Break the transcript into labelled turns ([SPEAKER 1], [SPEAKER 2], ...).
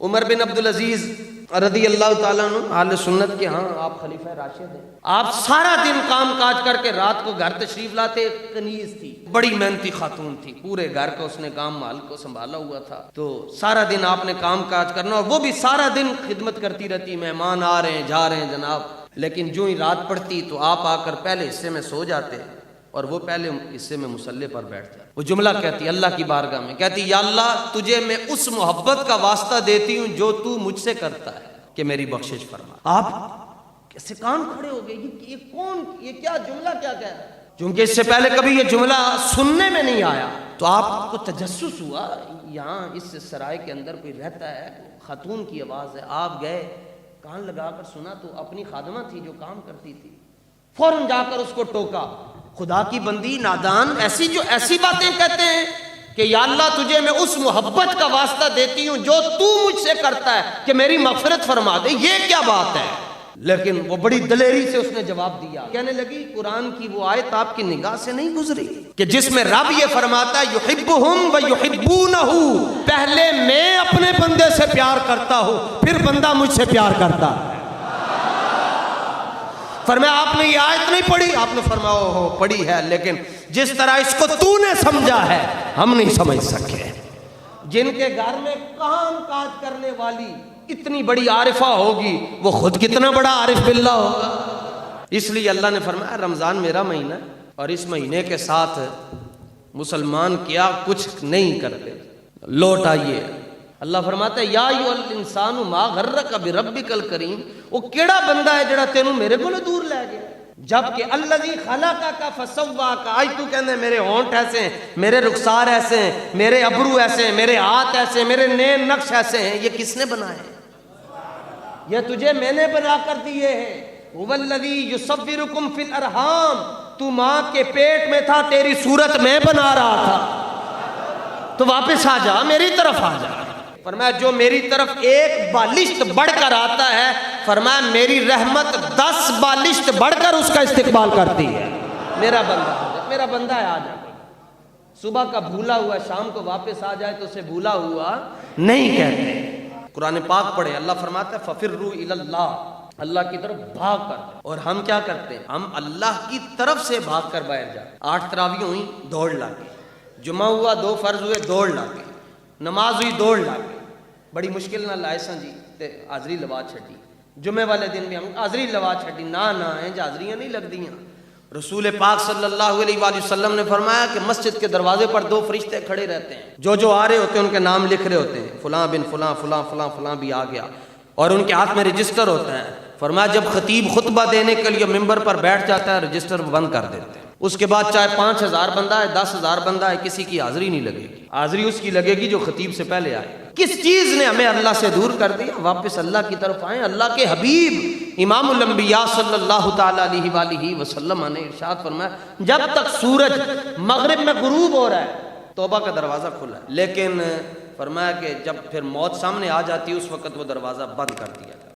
[SPEAKER 1] عمر بن عبدالعزیز رضی اللہ تعالیٰ عنہ اہل سنت کے ہاں آپ خلیفہ راشد ہیں. آپ سارا دن کام کاج کر کے رات کو گھر تشریف لاتے. کنیز تھی, بڑی محنتی خاتون تھی, پورے گھر کو اس نے کام مال کو سنبھالا ہوا تھا. تو سارا دن آپ نے کام کاج کرنا اور وہ بھی سارا دن خدمت کرتی رہتی. مہمان آ رہے ہیں جا رہے ہیں جناب, لیکن جو ہی رات پڑتی تو آپ آ کر پہلے حصے میں سو جاتے اور وہ پہلے حصے میں مصلی پر بیٹھ جاتے. وہ جملہ کہتی اللہ کی بارگاہ میں, کہتی یا اللہ تجھے میں اس محبت کا واسطہ دیتی ہوں جو تو مجھ سے کرتا ہے کہ میری بخشش فرما. آپ کیسے کان کھڑے ہو گئے, یہ کون, یہ کیا جملہ کیا کہہ رہا ہے, کیونکہ اس سے پہلے کبھی یہ جملہ سننے میں نہیں آیا. تو آپ کو تجسس ہوا یہاں اس سرائے کے اندر کوئی رہتا ہے, خاتون کی آواز ہے. آپ گئے, کان لگا کر سنا تو اپنی خادمہ تھی جو کام کرتی تھی. فوراً جا کر اس کو ٹوکا, خدا کی بندی نادان ایسی جو ایسی باتیں کہتے ہیں کہ یا اللہ تجھے میں اس محبت کا واسطہ دیتی ہوں جو تو مجھ سے کرتا ہے کہ میری مغفرت فرما دے. یہ کیا بات ہے؟ لیکن وہ بڑی دلیری سے اس نے جواب دیا. کہنے لگی قرآن کی وہ آیت آپ کی نگاہ سے نہیں گزری کہ جس میں رب یہ فرماتا ہے یحبہم و یحبونہ, پہلے میں اپنے بندے سے پیار کرتا ہوں پھر بندہ مجھ سے پیار کرتا ہے. فرمایا آپ نے یہ آیت نہیں پڑھی؟ آپ نے فرمایا ہو پڑھی ہے, لیکن جس طرح اس کو تو نے سمجھا ہے ہم نہیں سمجھ سکے. جن کے گھر میں کام کاج کرنے والی اتنی بڑی عارفہ ہوگی وہ خود کتنا بڑا عارف باللہ ہوگا. اس لیے اللہ نے فرمایا رمضان میرا مہینہ اور اس مہینے کے ساتھ مسلمان کیا کچھ نہیں کرتے, لوٹ آئیے. اللہ فرماتا ہے یا ایھا الانسان ما غرک بربک الکریم, وہ کیڑا بندہ ہے جڑا تینوں میرے کولوں دور لے گیا, جبکہ الذی خلقک فسواک. آج تو کہندے میرے ہونٹ ایسے ہیں, میرے رخسار ایسے ہیں, میرے ابرو ایسے ہیں, میرے ہاتھ ایسے ہیں, میرے نین نقش ایسے ہیں, یہ کس نے بنائے ہیں؟ یہ تجھے میں نے بنا کر دیے ہیں. هو الذی یصورکم فی الارحام, تو ماں کے پیٹ میں تھا تیری صورت میں بنا رہا تھا, تو واپس آ جا میری طرف آ جا. فرمایا جو میری طرف ایک بالشت بڑھ کر آتا ہے, فرمایا میری رحمت 10 بالشت بڑھ کر اس کا استقبال کرتی ہے. میرا بندہ, میرا بندہ ہے, آ جائے. صبح کا بھولا ہوا شام کو واپس آ جائے تو اسے بھولا ہوا نہیں کہتے. قرآن پاک پڑھے, اللہ فرماتا ہے ففروا الی اللہ, اللہ کی طرف بھاگ کر. اور ہم کیا کرتے ہیں, ہم اللہ کی طرف سے بھاگ کر باہر جاتے. 8 تراویح ہوئی دوڑ لاگے, جمعہ ہوا 2 فرض ہوئے دوڑ لاگے, نماز ہوئی دوڑ لاگے, بڑی مشکل نہ لائے سن جی تے حاضری لوا چھڈی. جمعے والے دن بھی ہم حاضری لوا چھڈی, نہ انج حاضریاں نہیں لگ دیاں. رسول پاک صلی اللہ علیہ وآلہ وسلم نے فرمایا کہ مسجد کے دروازے پر 2 فرشتے کھڑے رہتے ہیں, جو آ رہے ہوتے ہیں ان کے نام لکھ رہے ہوتے ہیں, فلاں بن فلاں فلاں فلاں فلاں بھی آ گیا, اور ان کے ہاتھ میں رجسٹر ہوتا ہے. فرمایا جب خطیب خطبہ دینے کے لیے ممبر پر بیٹھ جاتا ہے رجسٹر بند کر دیتے ہیں. اس کے بعد چاہے 5000 بندہ ہے 10,000 بندہ ہے, کسی کی حاضری نہیں لگے گی. حاضری اس کی لگے گی جو خطیب سے پہلے آئے. کس چیز نے ہمیں اللہ سے دور کر دیا؟ واپس اللہ کی طرف آئیں. اللہ کے حبیب امام الانبیاء صلی اللہ تعالی علیہ وآلہ وسلم نے ارشاد فرمایا جب تک سورج مغرب میں غروب ہو رہا ہے توبہ کا دروازہ کھلا ہے, لیکن فرمایا کہ جب پھر موت سامنے آ جاتی ہے اس وقت وہ دروازہ بند کر دیا جاتا ہے.